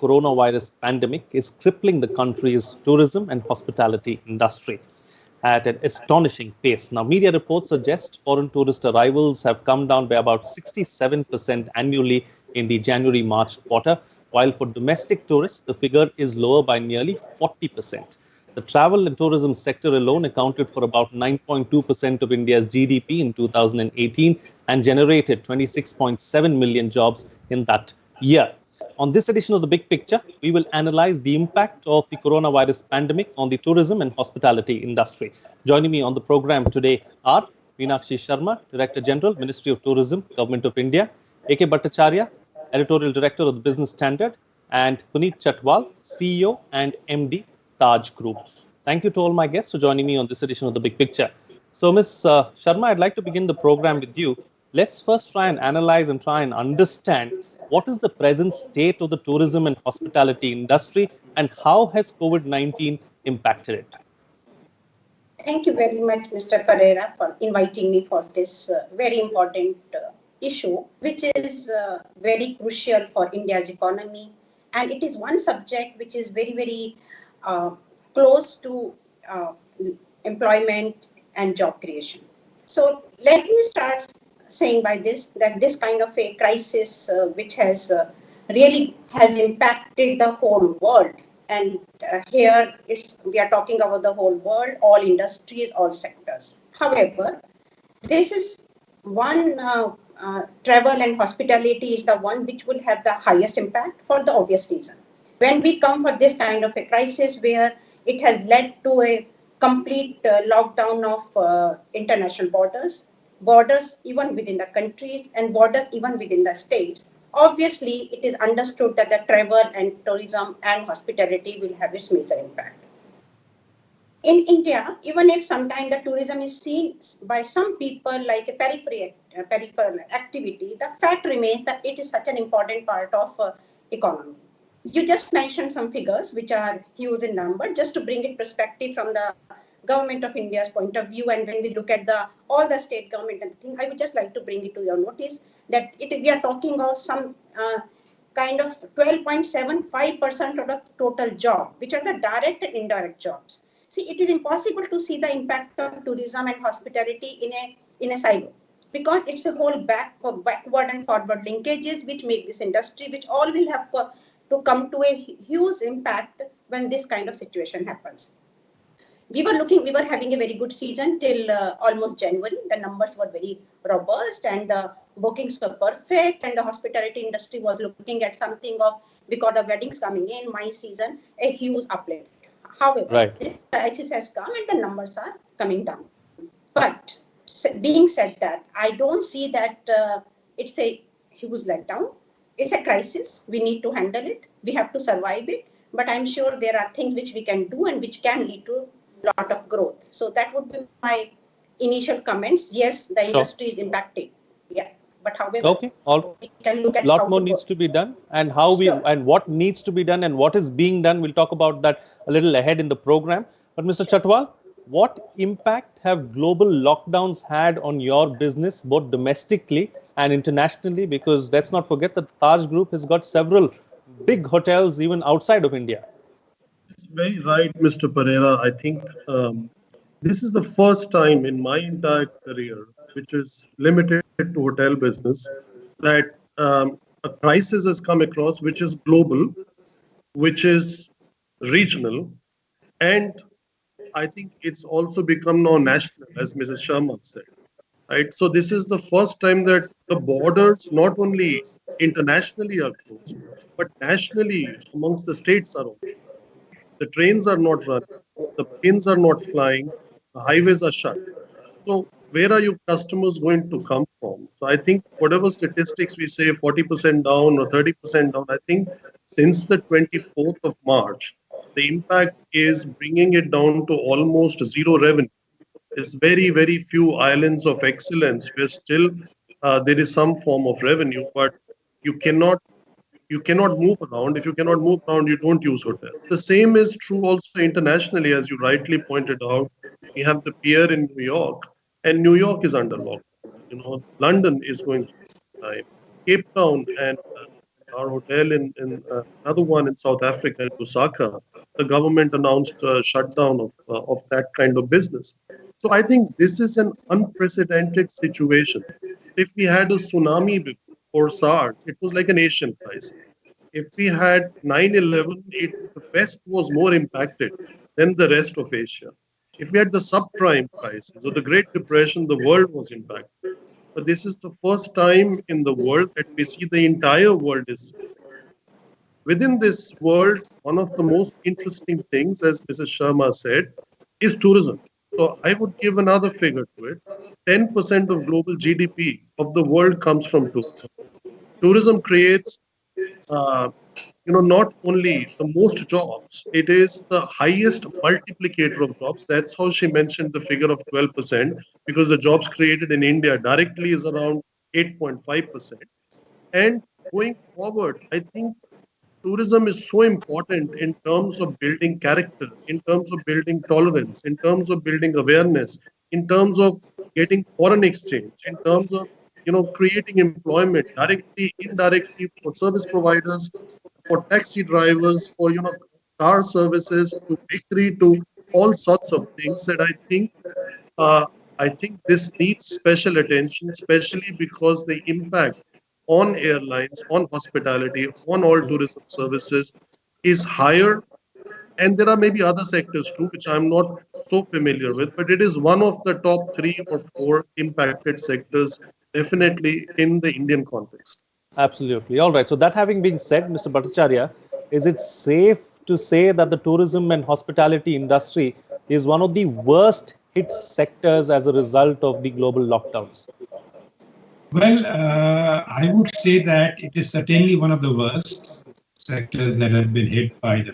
coronavirus pandemic is crippling the country's tourism and hospitality industry at an astonishing pace. Now, media reports suggest foreign tourist arrivals have come down by about 67% annually in the January-March quarter, while for domestic tourists, the figure is lower by nearly 40%. The travel and tourism sector alone accounted for about 9.2% of India's GDP in 2018 and generated 26.7 million jobs in that year. On this edition of The Big Picture, we will analyze the impact of the coronavirus pandemic on the tourism and hospitality industry. Joining me on the program today are Meenakshi Sharma, Director General, Ministry of Tourism, Government of India, A.K. Bhattacharya, Editorial Director of the Business Standard, and Puneet Chatwal, CEO and MD, Taj Group. Thank you to all my guests for joining me on this edition of The Big Picture. So, Ms. Sharma, I'd like to begin the program with you. Let's first try and analyze and try and understand what is the present state of the tourism and hospitality industry and how has COVID-19 impacted it? Thank you very much, Mr. Pereira, for inviting me for this very important issue, which is very crucial for India's economy. And it is one subject which is very, very close to employment and job creation. So let me start saying by this, that this kind of a crisis which has really has impacted the whole world. And here we are talking about the whole world, all industries, all sectors. However, this is one travel and hospitality is the one which will have the highest impact for the obvious reason. When we come for this kind of a crisis where it has led to a complete lockdown of international borders even within the countries and borders even within the states, obviously it is understood that the travel and tourism and hospitality will have its major impact. In India, even if sometimes the tourism is seen by some people like a peripheral activity, the fact remains that it is such an important part of economy. You just mentioned some figures which are huge in number, just to bring it perspective from the Government of India's point of view, and when we look at all the state government and thing, I would just like to bring it to your notice that we are talking of some kind of 12.75% of the total job, which are the direct and indirect jobs. See, it is impossible to see the impact of tourism and hospitality in a silo, because it's a whole backward and forward linkages which make this industry, which all will have to come to a huge impact when this kind of situation happens. We were having a very good season till almost January. The numbers were very robust and the bookings were perfect, and the hospitality industry was looking at something of, because the weddings coming in, my season, a huge uplift. However, this crisis has come and the numbers are coming down. But being said that, I don't see that it's a huge letdown. It's a crisis. We need to handle it. We have to survive it. But I'm sure there are things which we can do and which can lead to lot of growth. So that would be my initial comments. Yes, the industry is impacted. Yeah, but however, we can look at lot more needs to be done, and how we and what needs to be done and what is being done. We'll talk about that a little ahead in the program. But Mr. Chatwal, what impact have global lockdowns had on your business, both domestically and internationally? Because let's not forget that Taj Group has got several big hotels even outside of India. Very right, Mr. Pereira. I think this is the first time in my entire career, which is limited to hotel business, that a crisis has come across which is global, which is regional, and I think it's also become now national, as Mrs. Sharma said. Right? So this is the first time that the borders, not only internationally are closed, but nationally amongst the states are open. The trains are not running, the planes are not flying, the highways are shut. So where are your customers going to come from? So I think whatever statistics we say 40% down or 30% down, I think since the 24th of March, the impact is bringing it down to almost zero revenue. There's very, very few islands of excellence where still there is some form of revenue, but you cannot move around. If you cannot move around, you don't use hotels. The same is true also internationally, as you rightly pointed out. We have the pier in New York, and New York is under lockdown. London is going through this time. Cape Town and our hotel in another one in South Africa, in Lusaka, the government announced a shutdown of that kind of business. So I think this is an unprecedented situation. If we had a tsunami before or SARS, it was like an Asian crisis. If we had 9/11, the West was more impacted than the rest of Asia. If we had the subprime crisis or the Great Depression, the world was impacted. But this is the first time in the world that we see the entire world is. Within this world, one of the most interesting things, as Mrs. Sharma said, is tourism. So I would give another figure to it. 10% of global GDP of the world comes from tourism. Tourism creates uh, not only the most jobs, it is the highest multiplicator of jobs. That's how she mentioned the figure of 12%, because the jobs created in India directly is around 8.5%. And going forward, I think tourism is so important in terms of building character, in terms of building tolerance, in terms of building awareness, in terms of getting foreign exchange, in terms of creating employment directly, indirectly, for service providers, for taxi drivers, for car services, to bakery, to all sorts of things. That uh, I think this needs special attention, especially because the impact on airlines, on hospitality, on all tourism services is higher. And there are maybe other sectors too, which I'm not so familiar with, but it is one of the top 3 or 4 impacted sectors, definitely in the Indian context. Absolutely. All right. So that having been said, Mr. Bhattacharya, is it safe to say that the tourism and hospitality industry is one of the worst hit sectors as a result of the global lockdowns? Well, I would say that it is certainly one of the worst sectors that have been hit by the.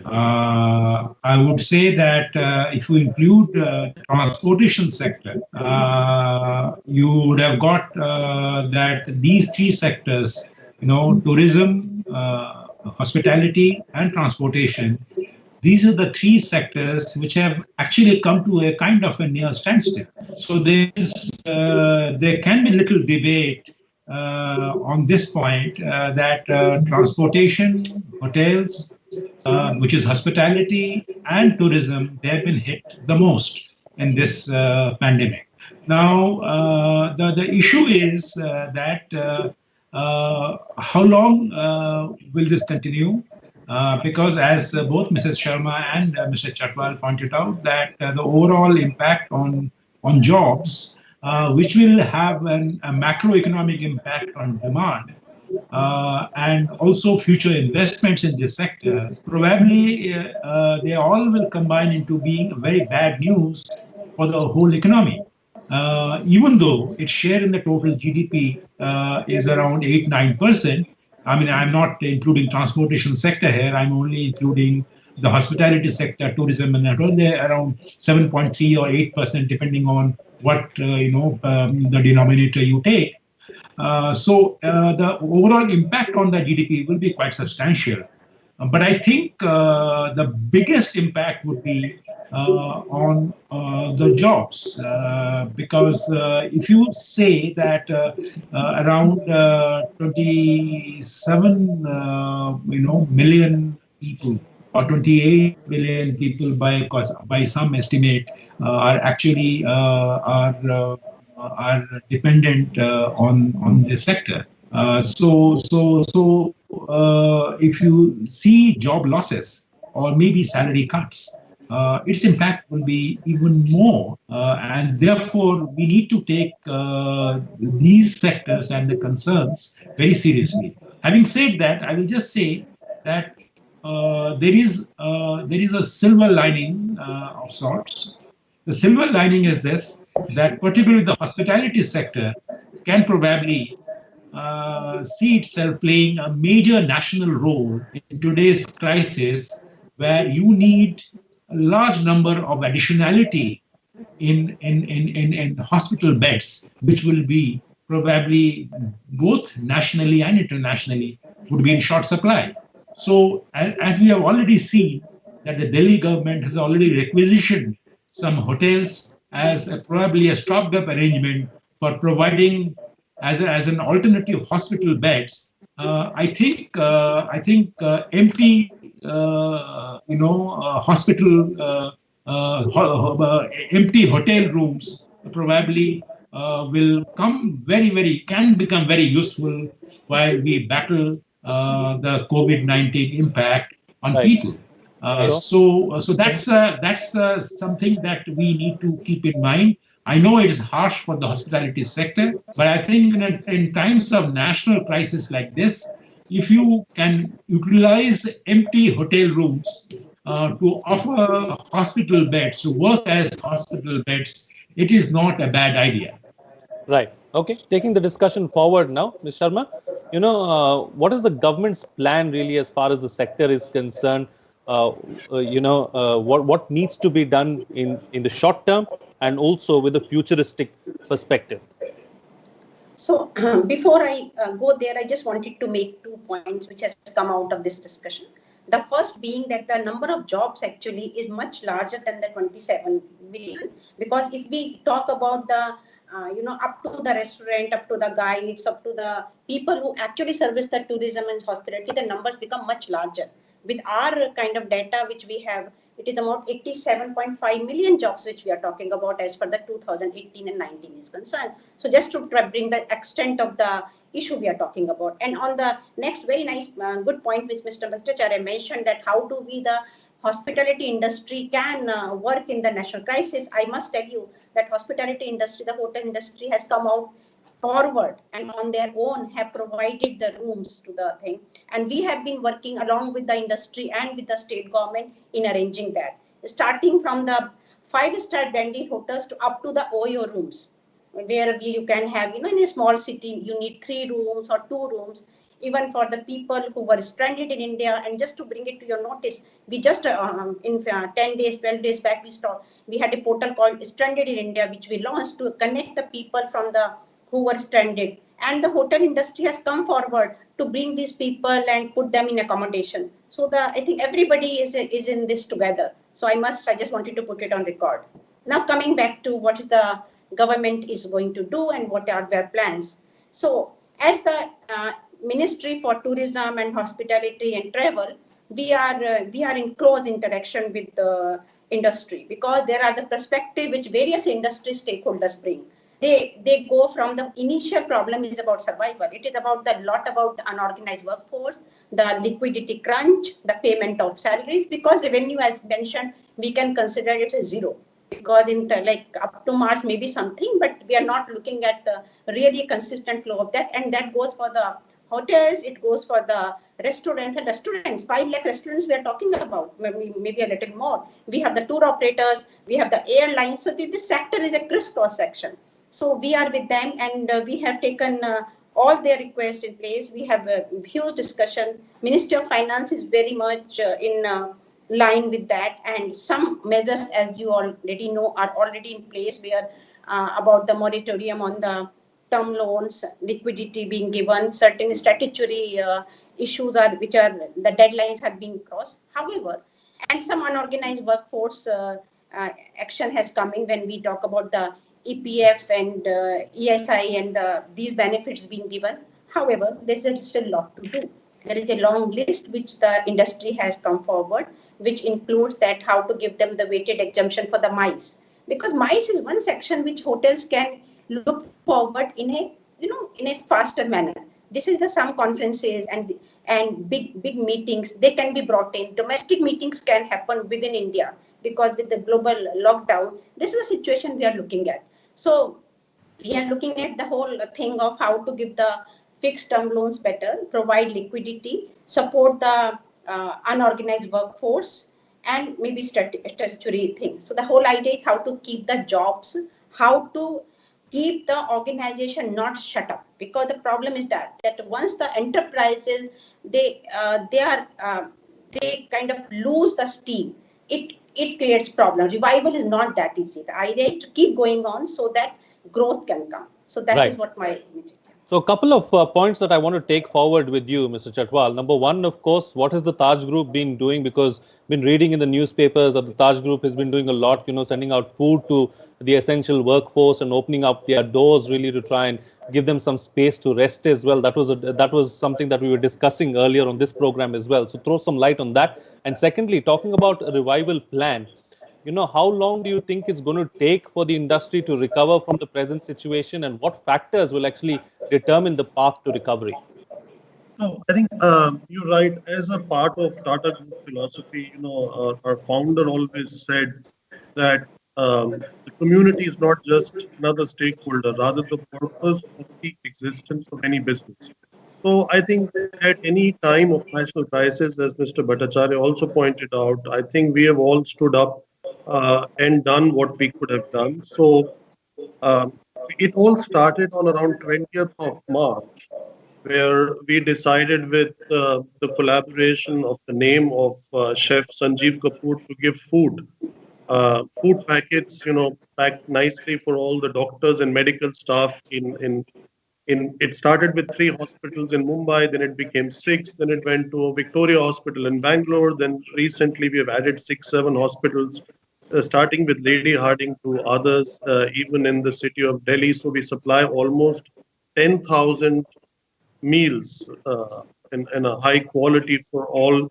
I would say that if you include the transportation sector, you would have got that these 3 sectors, tourism, hospitality, and transportation. These are the 3 sectors which have actually come to a kind of a near standstill. So there can be little debate on this point that transportation, hotels, which is hospitality, and tourism, they have been hit the most in this pandemic. Now, the issue is that how long will this continue? Because as both Mrs. Sharma and Mr. Chatwal pointed out, that the overall impact on jobs, which will have a macroeconomic impact on demand, and also future investments in this sector, probably they all will combine into being very bad news for the whole economy. Even though its share in the total GDP is around 8-9%, I mean, I'm not including transportation sector here. I'm only including the hospitality sector, tourism, and they're around 7.3 or 8%, depending on what the denominator you take. So the overall impact on the GDP will be quite substantial. But I think the biggest impact would be on the jobs, because if you say that around 27 million people or 28 million people by some estimate are actually are dependent on this sector. So if you see job losses or maybe salary cuts, its impact will be even more. And therefore, we need to take these sectors and the concerns very seriously. Having said that, I will just say that there is a silver lining of sorts. The silver lining is this, that particularly the hospitality sector can probably see itself playing a major national role in today's crisis, where you need a large number of additionality in hospital beds, which will be probably both nationally and internationally would be in short supply. So as we have already seen that the Delhi government has already requisitioned some hotels as probably a stopgap arrangement for providing as an alternative hospital beds I think empty hospital empty hotel rooms probably will can become very useful while we battle the COVID-19 impact on Right. people. Sure. So that's something that we need to keep in mind. I know it is harsh for the hospitality sector, but I think in times of national crisis like this, if you can utilize empty hotel rooms to offer hospital beds, to work as hospital beds, it is not a bad idea. Right. Okay. Taking the discussion forward now, Ms. Sharma, what is the government's plan really as far as the sector is concerned? What needs to be done in the short term and also with a futuristic perspective? So before I go there, I just wanted to make 2 points which has come out of this discussion. The first being that the number of jobs actually is much larger than the 27 million, because if we talk about the up to the restaurant, up to the guides, up to the people who actually service the tourism and hospitality, the numbers become much larger. With our kind of data which we have, it is about 87.5 million jobs which we are talking about as per the 2018 and 19 is concerned. So just to bring the extent of the issue we are talking about. And on the next very nice, good point which Mr. Bhattacharya mentioned, that how do we the hospitality industry can work in the national crisis. I must tell you that hospitality industry, the hotel industry has come out forward and on their own have provided the rooms to the thing, and we have been working along with the industry and with the state government in arranging that, starting from the 5-star branded hotels to up to the OYO rooms, where you can have, in a small city you need 3 rooms or 2 rooms, even for the people who were stranded in India. And just to bring it to your notice, we just in 10 days, 12 days back, we had a portal called Stranded in India, which we launched to connect the people from the who were stranded. And the hotel industry has come forward to bring these people and put them in accommodation. So I think everybody is in this together. So I just wanted to put it on record. Now coming back to what is the government is going to do and what are their plans. So as the Ministry for Tourism and Hospitality and Travel, we are in close interaction with the industry, because there are the perspective which various industry stakeholders bring. They go from the initial problem is about survival. It is about the unorganized workforce, the liquidity crunch, the payment of salaries, because revenue, as mentioned, we can consider it as zero, because in the, like up to March maybe something, but we are not looking at really consistent flow of that. And that goes for the hotels, it goes for the restaurants. And restaurants, 5 lakh restaurants we are talking about, maybe a little more. We have the tour operators, we have the airlines. So this sector is a crisscross section. So we are with them, and we have taken all their requests in place. We have a huge discussion. Ministry of Finance is very much in line with that, and some measures, as you already know, are already in place, where about the moratorium on the term loans, liquidity being given, certain statutory issues which are the deadlines have been crossed. However, and some unorganized workforce action has come in when we talk about the EPF and ESI and these benefits being given. However, there is still a lot to do. There is a long list which the industry has come forward, which includes that how to give them the weighted exemption for the MICE, because MICE is one section which hotels can look forward in a faster manner. This is the some conferences and big meetings, they can be brought in. Domestic meetings can happen within India, because with the global lockdown, this is the situation we are looking at. So we are looking at the whole thing of how to give the fixed term loans better, provide liquidity, support the unorganized workforce, and maybe statutory things. So the whole idea is how to keep the jobs, how to keep the organization not shut up, because the problem is that once the enterprises they kind of lose the steam, it creates problems. Revival is not that easy. The idea is to keep going on so that growth can come. So that is what my message. So a couple of points that I want to take forward with you, Mr. Chatwal. Number one, of course, what has the Taj Group been doing? Because been reading in the newspapers that the Taj Group has been doing a lot, sending out food to the essential workforce and opening up their doors really to try and give them some space to rest as well. That was something that we were discussing earlier on this program as well. So throw some light on that. And secondly, talking about a revival plan, how long do you think it's going to take for the industry to recover from the present situation, and what factors will actually determine the path to recovery? So I think you're right. As a part of Tata Group philosophy, our founder always said that the community is not just another stakeholder, rather the purpose of the existence of any business. So I think at any time of national crisis, as Mr. Bhattacharya also pointed out, I think we have all stood up and done what we could have done. So um, it all started on around 20th of March, where we decided with the collaboration of the name of Chef Sanjeev Kapoor to give food packets, packed nicely for all the doctors and medical staff it started with 3 hospitals in Mumbai, then it became 6, then it went to Victoria Hospital in Bangalore, then recently we have added 6, 7 hospitals, starting with Lady Harding to others, even in the city of Delhi. So we supply almost 10,000 meals and a high quality for all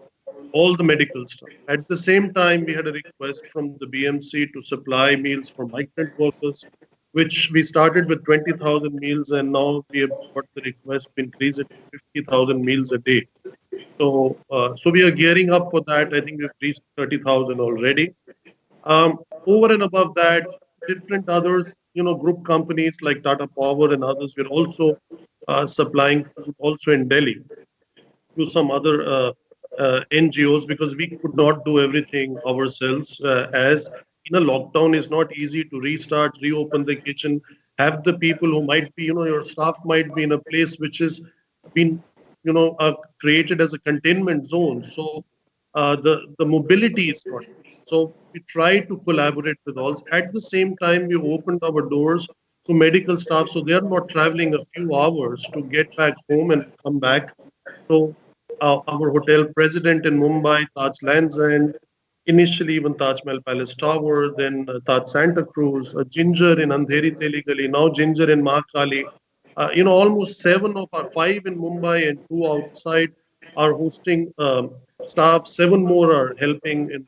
the medical stuff. At the same time, we had a request from the BMC to supply meals for migrant workers, which we started with 20,000 meals, and now we have got the request to increase it to 50,000 meals a day. So we are gearing up for that. I think we've reached 30,000 already. Over and above that, different others, group companies like Tata Power and others, we're also supplying food also in Delhi to some other NGOs, because we could not do everything ourselves. As in a lockdown, is not easy to restart, reopen the kitchen, have the people who might be, your staff might be in a place which has been, created as a containment zone. So the mobility is not easy. So we try to collaborate with all. At the same time, we opened our doors to medical staff, so they're not traveling a few hours to get back home and come back. So our hotel president in Mumbai, Taj Lands End, initially even Taj Mahal Palace Tower, then Taj Santa Cruz, Ginger in Andheri Teligali, now Ginger in Mahakali. Almost 5 in Mumbai and 2 outside are hosting staff. 7 more are helping in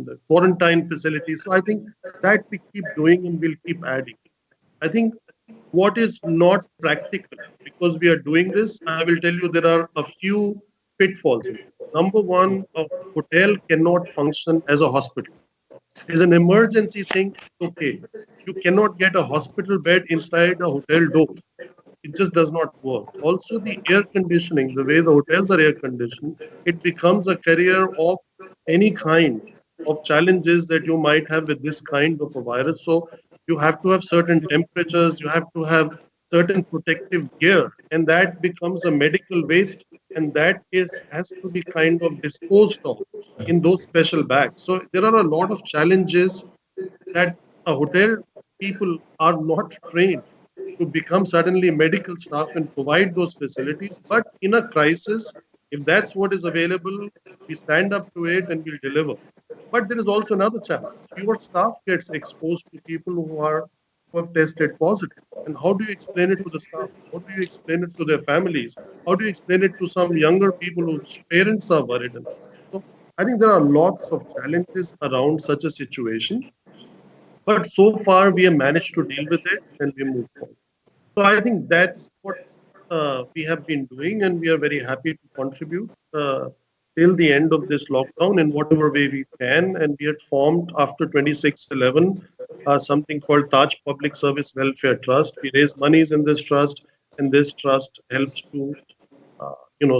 the quarantine facilities. So I think that we keep doing and we'll keep adding. I think what is not practical, because we are doing this, I will tell you there are a few pitfalls. Number one, a hotel cannot function as a hospital. Is an emergency thing, okay. You cannot get a hospital bed inside a hotel door. It just does not work. Also, the air conditioning, the way the hotels are air conditioned, it becomes a carrier of any kind of challenges that you might have with this kind of a virus. So you have to have certain temperatures, you have to have certain protective gear, and that becomes a medical waste, and that has to be kind of disposed of in those special bags. So there are a lot of challenges that a hotel people are not trained to become suddenly medical staff and provide those facilities. But in a crisis, if that's what is available, we stand up to it and we'll deliver. But there is also another challenge. Your staff gets exposed to people who have tested positive. And how do you explain it to the staff? How do you explain it to their families? How do you explain it to some younger people whose parents are worried? So I think there are lots of challenges around such a situation. But so far, we have managed to deal with it and we move forward. So I think that's what we have been doing, and we are very happy to contribute till the end of this lockdown in whatever way we can. And we had formed after 26/11 something called Taj Public Service Welfare Trust. We raise monies in this trust, and this trust helps to,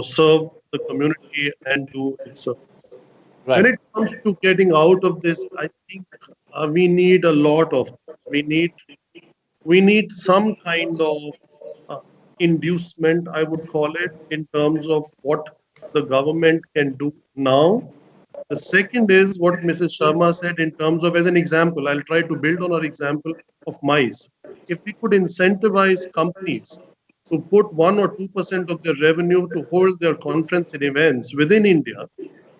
serve the community and do its service. When Right. it comes to getting out of this, I think we need a lot of. We need some kind of uh, inducement, I would call it, in terms of what the government can do now. The second is what Mrs. Sharma said in terms of, as an example, I'll try to build on our example of mice. If we could incentivize companies to put 1 or 2% of their revenue to hold their conference and events within India,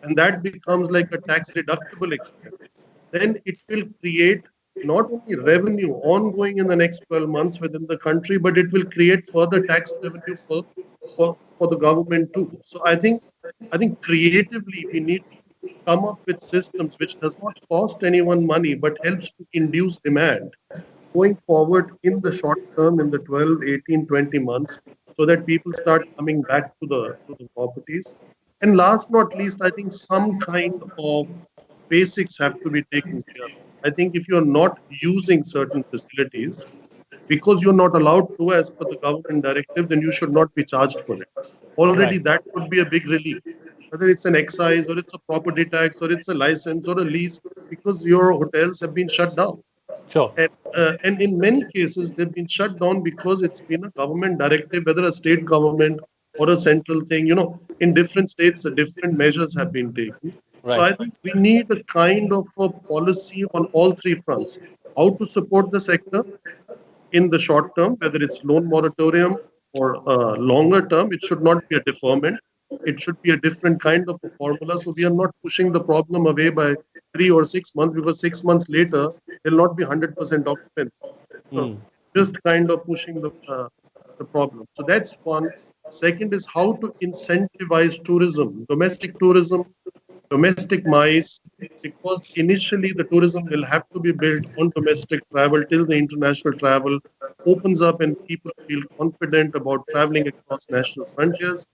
and that becomes like a tax deductible expense, then it will create not only revenue ongoing in the next 12 months within the country, but it will create further tax revenue for the government too. So I think creatively we need to come up with systems which does not cost anyone money but helps to induce demand going forward in the short term, in the 12, 18, 20 months, so that people start coming back to the properties. And last not least, I think some kind of basics have to be taken care of. I think if you're not using certain facilities, because you're not allowed to as per the government directive, then you should not be charged for it. Already Right. that would be a big relief. Whether it's an excise or it's a property tax or it's a license or a lease, because your hotels have been shut down. Sure. And in many cases, they've been shut down because it's been a government directive, whether a state government or a central thing. In different states, different measures have been taken. So Right. I think we need a kind of a policy on all three fronts. How to support the sector in the short term, whether it's loan moratorium or longer term, it should not be a deferment. It should be a different kind of a formula. So we are not pushing the problem away by 3 or 6 months, because 6 months later there'll not be 100% occupancy. So Hmm. just kind of pushing the problem. So that's one. Second is how to incentivize tourism, domestic mice, because initially the tourism will have to be built on domestic travel till the international travel opens up and people feel confident about traveling across national frontiers.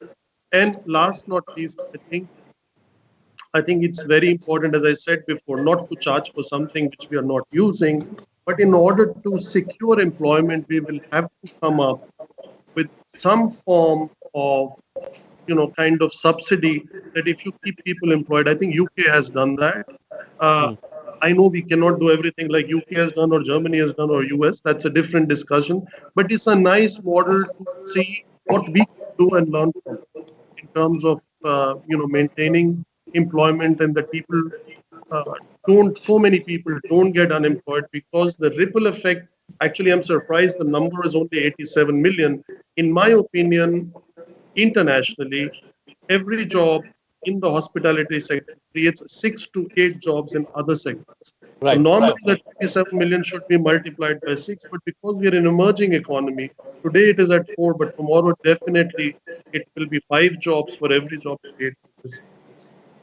And last not least, I think it's very important, as I said before, not to charge for something which we are not using. But in order to secure employment, we will have to come up with some form of kind of subsidy, that if you keep people employed. I think UK has done that. uh, Hmm. I know we cannot do everything like UK has done or Germany has done or US. That's a different discussion, but it's a nice model to see what we can do and learn from in terms of maintaining employment, and that people uh, don't so many people don't get unemployed, because the ripple effect, actually I'm surprised the number is only 87 million. In my opinion, internationally, every job in the hospitality sector creates 6 to 8 jobs in other sectors. So Right. normally the 27 million should be multiplied by 6, but because we are an emerging economy, today it is at 4, but tomorrow definitely it will be 5 jobs for every job created.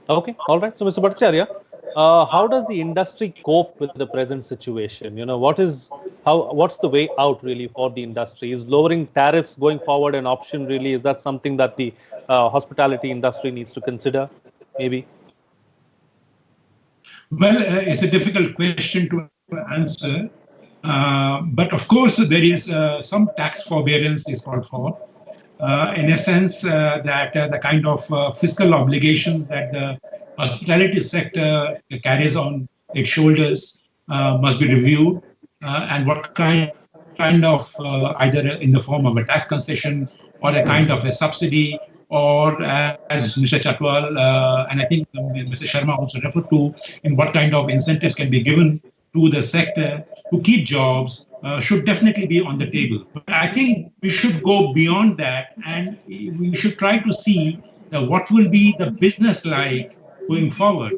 Okay. All right. So, Mr. Bhattacharya, how does the industry cope with the present situation? What's the way out really for the industry? Is lowering tariffs going forward an option really? Is that something that the hospitality industry needs to consider? Maybe. Well, it's a difficult question to answer. But of course, there is some tax forbearance is called for, in a sense that the kind of fiscal obligations that the hospitality sector carries on its shoulders must be reviewed, and what kind of either in the form of a tax concession or a kind of a subsidy, or as Mr. Chatwal and I think Mr. Sharma also referred to, in what kind of incentives can be given to the sector to keep jobs should definitely be on the table. But I think we should go beyond that, and we should try to see what will be the business like going forward.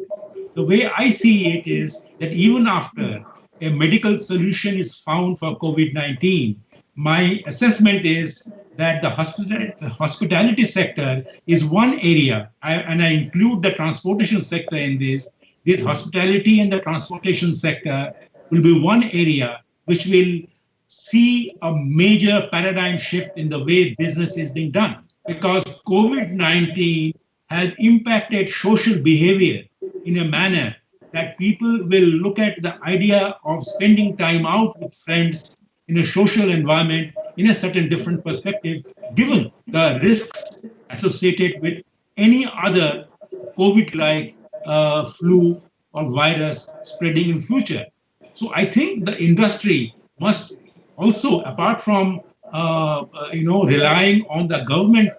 The way I see it is that even after a medical solution is found for COVID-19, my assessment is that the hospitality sector is one area, and I include the transportation sector in this. This hospitality and the transportation sector will be one area which will see a major paradigm shift in the way business is being done, because COVID-19 has impacted social behavior in a manner that people will look at the idea of spending time out with friends in a social environment in a certain different perspective, given the risks associated with any other COVID-like flu or virus spreading in future. So I think the industry must also, apart from relying on the government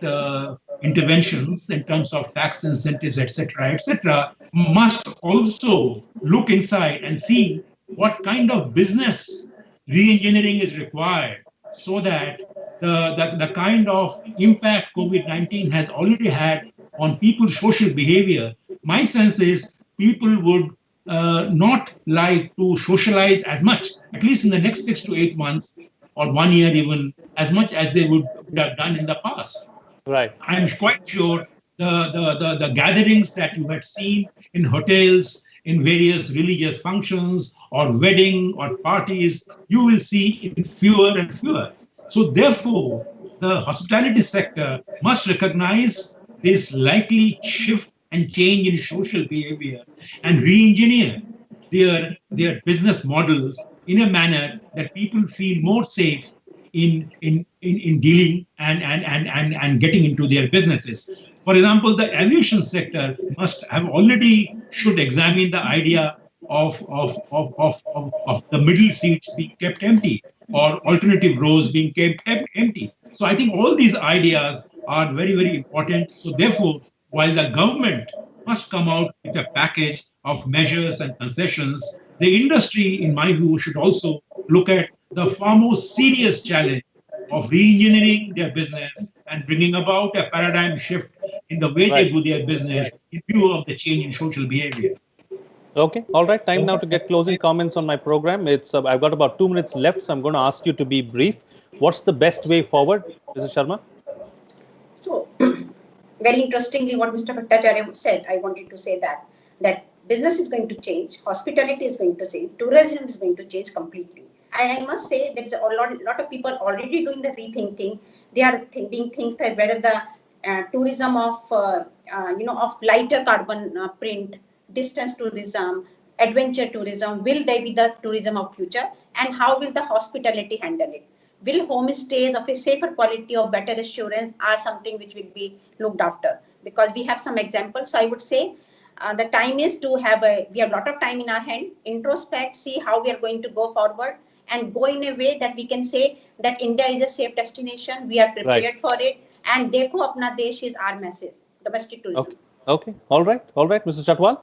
interventions in terms of tax incentives, etc., must also look inside and see what kind of business re-engineering is required, so that the kind of impact COVID-19 has already had on people's social behavior, my sense is people would not like to socialize as much, at least in the next 6 to 8 months or 1 year even, as much as they would have done in the past. Right. I'm quite sure the gatherings that you had seen in hotels, in various religious functions or wedding or parties, you will see in fewer and fewer. So therefore, the hospitality sector must recognize this likely shift and change in social behavior and re-engineer their business models in a manner that people feel more safe in dealing and getting into their businesses. For example, the aviation sector must have already should examine the idea of the middle seats being kept empty or alternative rows being kept empty. So I think all these ideas are very, very important. So therefore, while the government must come out with a package of measures and concessions, the industry, in my view, should also look at the far more serious challenge of re-engineering their business and bringing about a paradigm shift in the way they do their business in view of the change in social behavior. Okay. All right. Time now to get closing comments on my program. I've got about 2 minutes left, so I'm going to ask you to be brief. What's the best way forward, Mrs. Sharma? So, very interestingly, what Mr. Bhattacharya said, I wanted to say that business is going to change, hospitality is going to change, tourism is going to change completely. And I must say there is a lot of people already doing the rethinking. They are think that whether the tourism of lighter carbon print, distance tourism, adventure tourism, will they be the tourism of future, and how will the hospitality handle it? Will homestays of a safer quality or better assurance are something which will be looked after? Because we have some examples. So I would say the time is to we have a lot of time in our hand, introspect, see how we are going to go forward and go in a way that we can say that India is a safe destination. We are prepared for it. And Dekho Apna Desh is our message, domestic tourism. Okay. All right. Mr. Chatwal?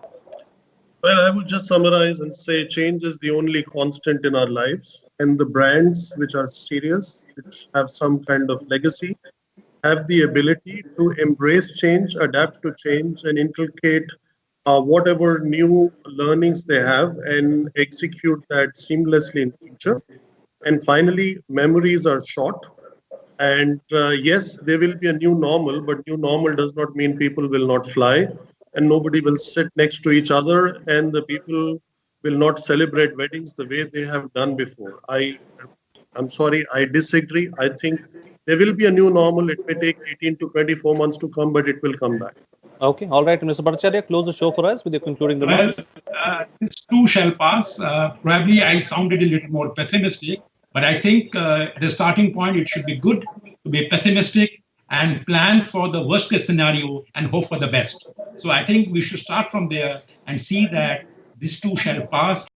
Well, I would just summarize and say change is the only constant in our lives, and the brands which are serious, which have some kind of legacy, have the ability to embrace change, adapt to change, and inculcate whatever new learnings they have and execute that seamlessly in future. And finally, memories are short. And yes, there will be a new normal, but new normal does not mean people will not fly and nobody will sit next to each other and the people will not celebrate weddings the way they have done before. I'm sorry, I disagree. I think there will be a new normal. It may take 18 to 24 months to come, but it will come back. Okay. All right. Mr. Bhattacharya, close the show for us with your concluding remarks. Well, this too shall pass. Probably I sounded a little more pessimistic, but I think at the starting point, it should be good to be pessimistic and plan for the worst case scenario and hope for the best. So I think we should start from there and see that this too shall pass.